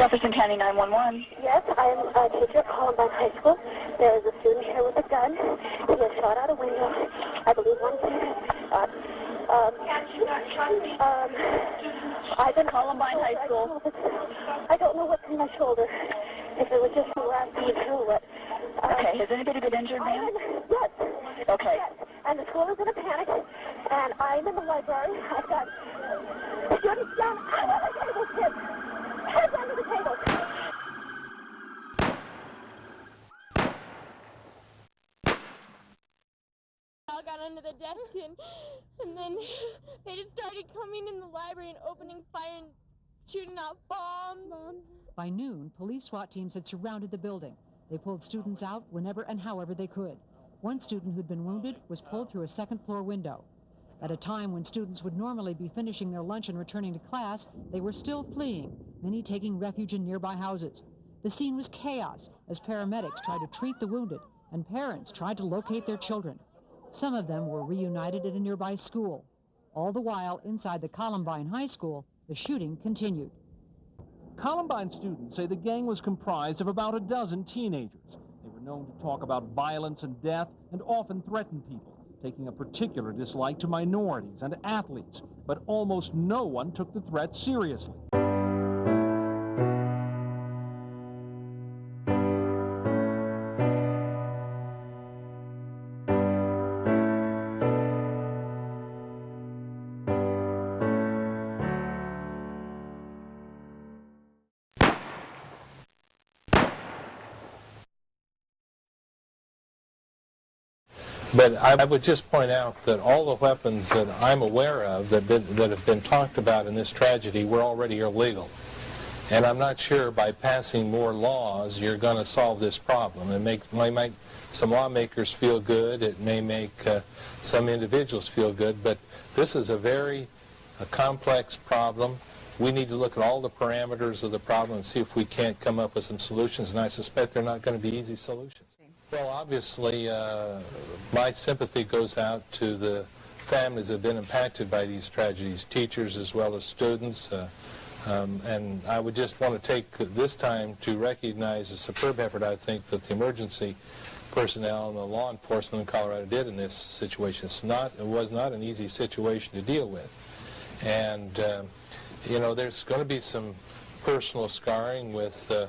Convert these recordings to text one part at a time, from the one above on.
Jefferson County 911. Yes, I am a teacher at Columbine High School. There is a student here with a gun. He has shot out a window. I believe one student. I've been Columbine High School. I don't know what's in my shoulder. If it was just the last being through it. Okay, has anybody been injured, ma'am? Yes. Okay. Yes. And the school is in a panic, and I'm in the library. I've got students down under the table, kids. Heads under the table. All got under the desk, and then they just started coming in the library and opening fire and shooting out bombs. By noon, police SWAT teams had surrounded the building. They pulled students out whenever and however they could. One student who'd been wounded was pulled through a second-floor window. At a time when students would normally be finishing their lunch and returning to class, they were still fleeing, many taking refuge in nearby houses. The scene was chaos as paramedics tried to treat the wounded and parents tried to locate their children. Some of them were reunited at a nearby school. All the while, inside the Columbine High School, the shooting continued. Columbine students say the gang was comprised of about a dozen teenagers. They were known to talk about violence and death and often threaten people, taking a particular dislike to minorities and athletes. But almost no one took the threat seriously. But I would just point out that all the weapons that I'm aware of that have been talked about in this tragedy were already illegal. And I'm not sure by passing more laws you're going to solve this problem. It may make some lawmakers feel good, it may make some individuals feel good, but this is a very complex problem. We need to look at all the parameters of the problem and see if we can't come up with some solutions, and I suspect they're not going to be easy solutions. Well, obviously, my sympathy goes out to the families that have been impacted by these tragedies, teachers as well as students. And I would just want to take this time to recognize the superb effort, I think, that the emergency personnel and the law enforcement in Colorado did in this situation. It was not an easy situation to deal with. And, you know, there's going to be some personal scarring with the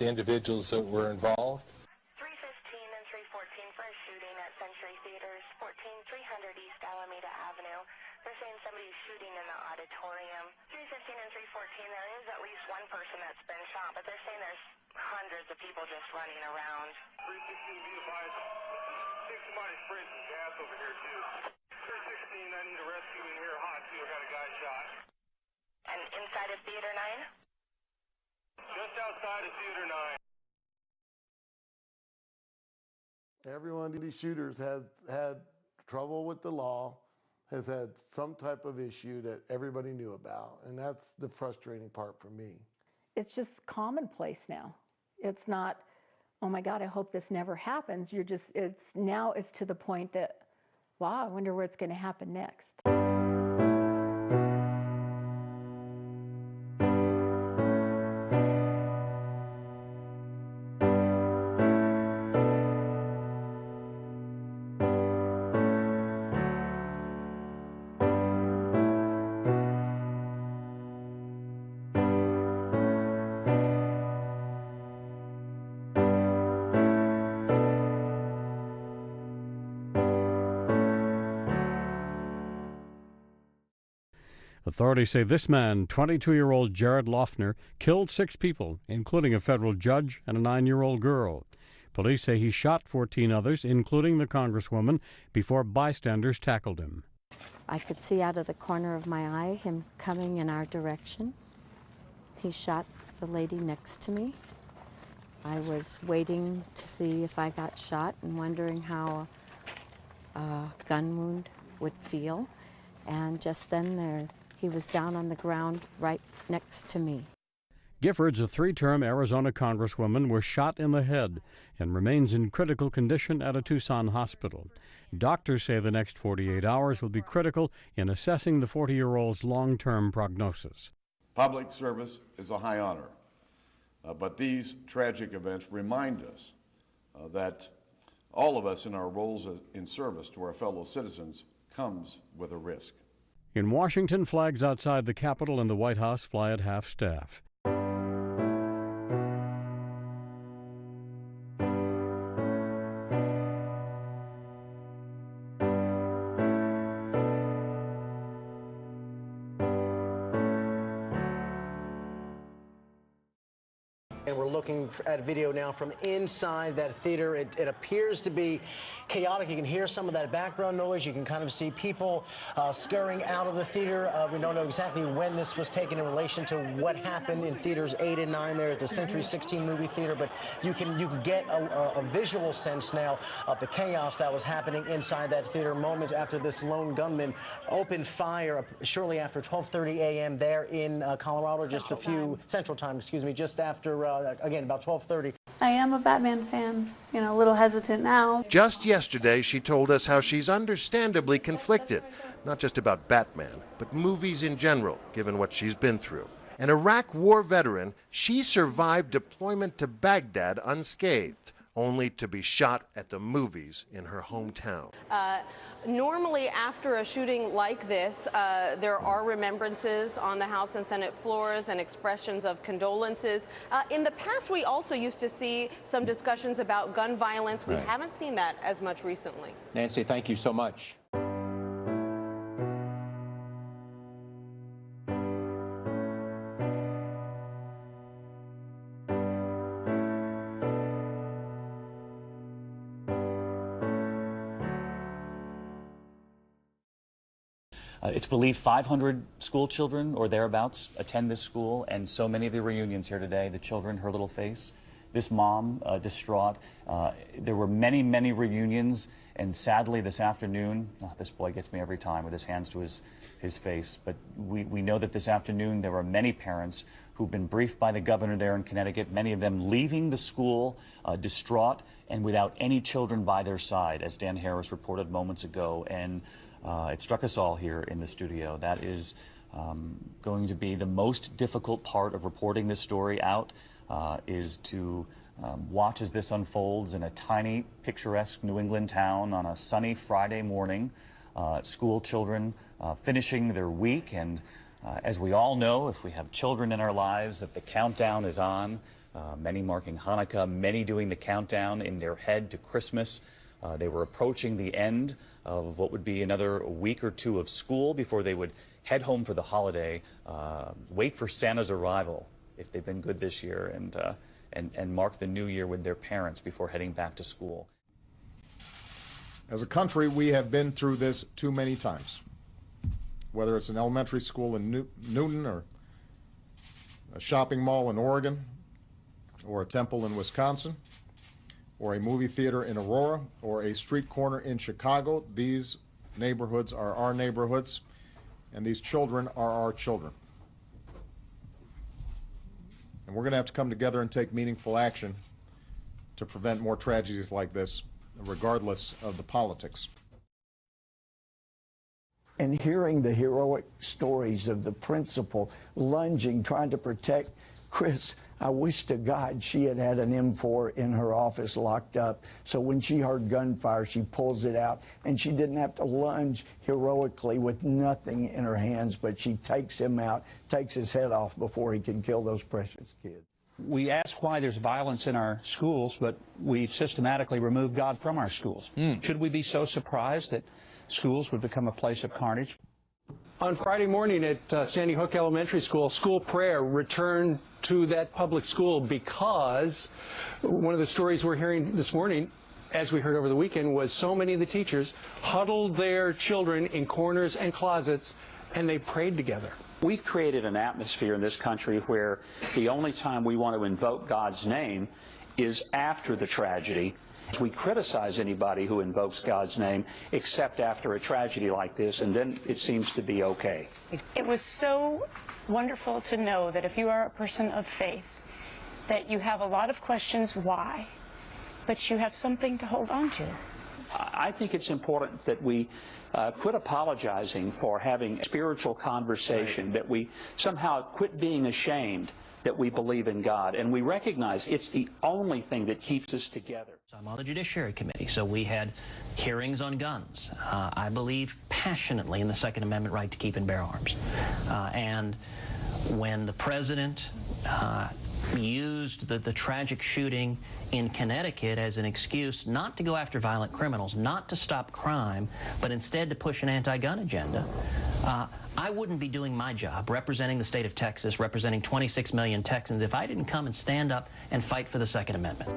individuals that were involved. 300 East Alameda Avenue. They're saying somebody's shooting in the auditorium. 315 and 314, there is at least one person that's been shot, but they're saying there's hundreds of people just running around. 316, be advised. Think somebody's sprayed some gas over here, too. 316, I need a rescue in here hot, too. I got a guy shot. And inside of Theater 9? Just outside of Theater 9. Every one of these shooters has had trouble with the law, has had some type of issue that everybody knew about, and that's the frustrating part for me. It's just commonplace now. It's not, oh my God, I hope this never happens. It's to the point that, wow, I wonder where it's going to happen next. Authorities say this man, 22-year-old Jared Loeffner, killed 6 people, including a federal judge and a 9-year-old girl. Police say he shot 14 others, including the Congresswoman, before bystanders tackled him. I could see out of the corner of my eye him coming in our direction. He shot the lady next to me. I was waiting to see if I got shot and wondering how a gun wound would feel. And just then he was down on the ground right next to me. Giffords, a 3-term Arizona Congresswoman, was shot in the head and remains in critical condition at a Tucson hospital. Doctors say the next 48 hours will be critical in assessing the 40-year-old's long-term prognosis. Public service is a high honor. But these tragic events remind us that all of us in our roles in service to our fellow citizens comes with a risk. In Washington, flags outside the Capitol and the White House fly at half-staff. And we're looking at video now from inside that theater. It appears to be chaotic. You can hear some of that background noise. You can kind of see people scurrying out of the theater. We don't know exactly when this was taken in relation to what happened in theaters 8 and 9 there at the Century 16 movie theater, but you can get a visual sense now of the chaos that was happening inside that theater moments after this lone gunman opened fire shortly after 12:30 a.m. there in Colorado, Central Time, excuse me, just after again, about 12:30. I am a Batman fan, a little hesitant now. Just yesterday, she told us how she's understandably conflicted, not just about Batman, but movies in general, given what she's been through. An Iraq War veteran, she survived deployment to Baghdad unscathed, only to be shot at the movies in her hometown. Normally, after a shooting like this, there are remembrances on the House and Senate floors and expressions of condolences. In the past, we also used to see some discussions about gun violence. We haven't seen that as much recently. Nancy, thank you so much. It's believed 500 school children or thereabouts attend this school, and so many of the reunions here today, the children, her little face, this mom distraught. There were many, many reunions, and sadly this afternoon, this boy gets me every time with his hands to his face, but we know that this afternoon there were many parents who've been briefed by the governor there in Connecticut, many of them leaving the school distraught and without any children by their side, as Dan Harris reported moments ago. And it struck us all here in the studio. That is going to be the most difficult part of reporting this story out, is to watch as this unfolds in a tiny, picturesque New England town on a sunny Friday morning. School children finishing their week, and as we all know, if we have children in our lives, that the countdown is on. Many marking Hanukkah, many doing the countdown in their head to Christmas. They were approaching the end of what would be another week or two of school before they would head home for the holiday, wait for Santa's arrival, if they've been good this year, and mark the new year with their parents before heading back to school. As a country, we have been through this too many times. Whether it's an elementary school in Newton, or a shopping mall in Oregon, or a temple in Wisconsin, or a movie theater in Aurora, or a street corner in Chicago, these neighborhoods are our neighborhoods, and these children are our children. And we're going to have to come together and take meaningful action to prevent more tragedies like this, regardless of the politics. And hearing the heroic stories of the principal lunging, trying to protect Chris, I wish to God she had had an M4 in her office locked up, so when she heard gunfire, she pulls it out, and she didn't have to lunge heroically with nothing in her hands, but she takes him out, takes his head off before he can kill those precious kids. We ask why there's violence in our schools, but we've systematically removed God from our schools. Should we be so surprised that schools would become a place of carnage? On Friday morning at Sandy Hook Elementary School, school prayer returned to that public school because one of the stories we're hearing this morning, as we heard over the weekend, was so many of the teachers huddled their children in corners and closets, and they prayed together. We've created an atmosphere in this country where the only time we want to invoke God's name is after the tragedy. We criticize anybody who invokes God's name except after a tragedy like this, and then it seems to be okay. It was so wonderful to know that if you are a person of faith, that you have a lot of questions why, but you have something to hold on to. I think it's important that we quit apologizing for having a spiritual conversation, that we somehow quit being ashamed that we believe in God, and we recognize it's the only thing that keeps us together. I'm on the Judiciary Committee, so we had hearings on guns. I believe passionately in the Second Amendment right to keep and bear arms. And when the president used the tragic shooting in Connecticut as an excuse not to go after violent criminals, not to stop crime, but instead to push an anti-gun agenda, I wouldn't be doing my job representing the state of Texas, representing 26 million Texans, if I didn't come and stand up and fight for the Second Amendment.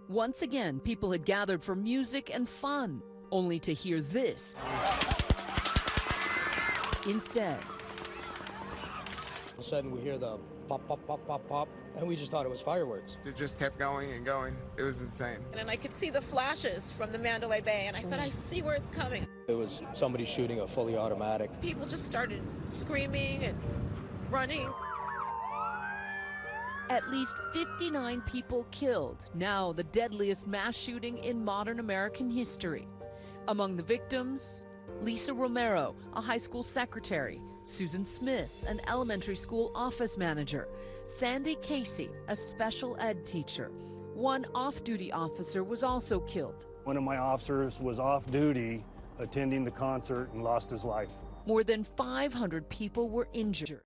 Once again, people had gathered for music and fun, only to hear this instead. All of a sudden, we hear the pop, pop, pop, pop, pop, and we just thought it was fireworks. It just kept going and going. It was insane. And I could see the flashes from the Mandalay Bay, and I said, I see where it's coming. It was somebody shooting a fully automatic. People just started screaming and running. At least 59 people killed, now the deadliest mass shooting in modern American history. Among the victims, Lisa Romero, a high school secretary, Susan Smith, an elementary school office manager, Sandy Casey, a special ed teacher. One off-duty officer was also killed. One of my officers was off duty attending the concert and lost his life. More than 500 people were injured.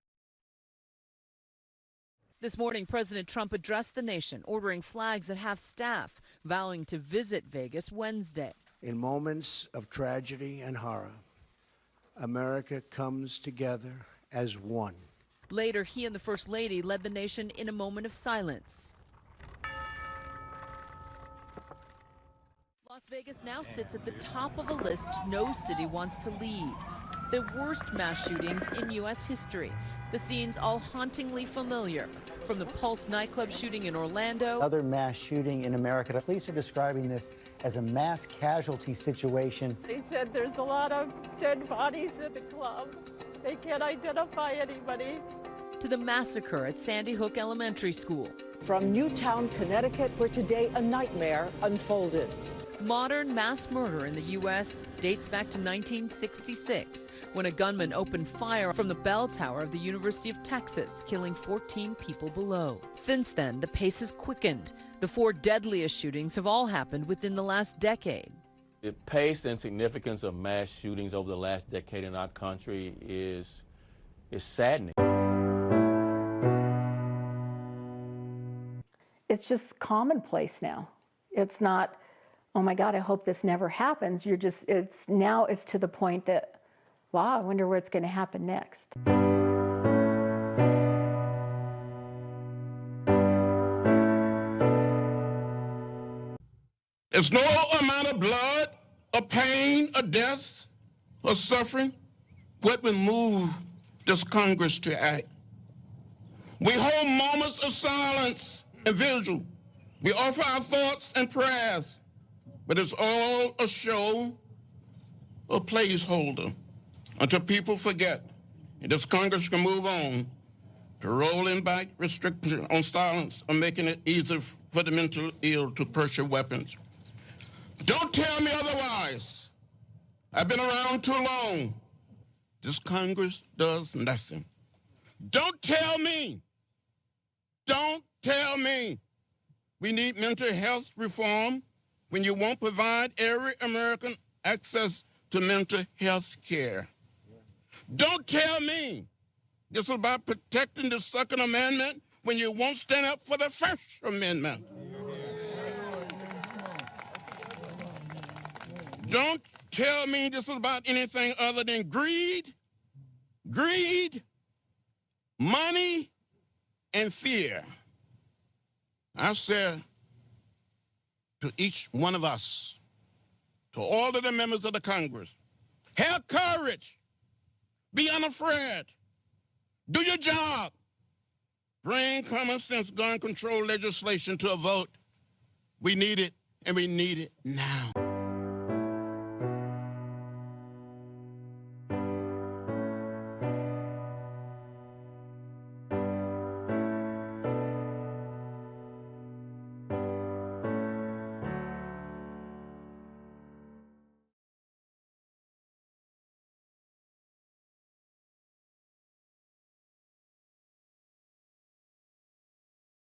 This morning, President Trump addressed the nation, ordering flags at half staff, vowing to visit Vegas Wednesday. In moments of tragedy and horror, America comes together as one. Later, he and the First Lady led the nation in a moment of silence. Las Vegas now sits at the top of a list no city wants to lead. The worst mass shootings in U.S. history. The scenes all hauntingly familiar, from the Pulse nightclub shooting in Orlando. Other mass shooting in America. The police are describing this as a mass casualty situation. They said there's a lot of dead bodies at the club. They can't identify anybody. To the massacre at Sandy Hook Elementary School. From Newtown, Connecticut, where today a nightmare unfolded. Modern mass murder in the U.S. dates back to 1966, when a gunman opened fire from the bell tower of the University of Texas, killing 14 people below. Since then, the pace has quickened. The 4 deadliest shootings have all happened within the last decade. The pace and significance of mass shootings over the last decade in our country is saddening. It's just commonplace now. It's not, oh my God, I hope this never happens. It's to the point that, wow, I wonder where it's going to happen next. There's no amount of blood, or pain, or death, or suffering what would move this Congress to act. We hold moments of silence and vigil. We offer our thoughts and prayers, but it's all a show, a placeholder, until people forget and this Congress can move on to rolling back restrictions on silence or making it easier for the mentally ill to purchase weapons. Don't tell me otherwise. I've been around too long. This Congress does nothing. Don't tell me. Don't tell me. We need mental health reform when you won't provide every American access to mental health care. Don't tell me this is about protecting the Second Amendment when you won't stand up for the First Amendment. Don't tell me this is about anything other than greed, money, and fear. I said to each one of us, to all of the members of the Congress, have courage, be unafraid, do your job, bring common sense gun control legislation to a vote. We need it, and we need it now.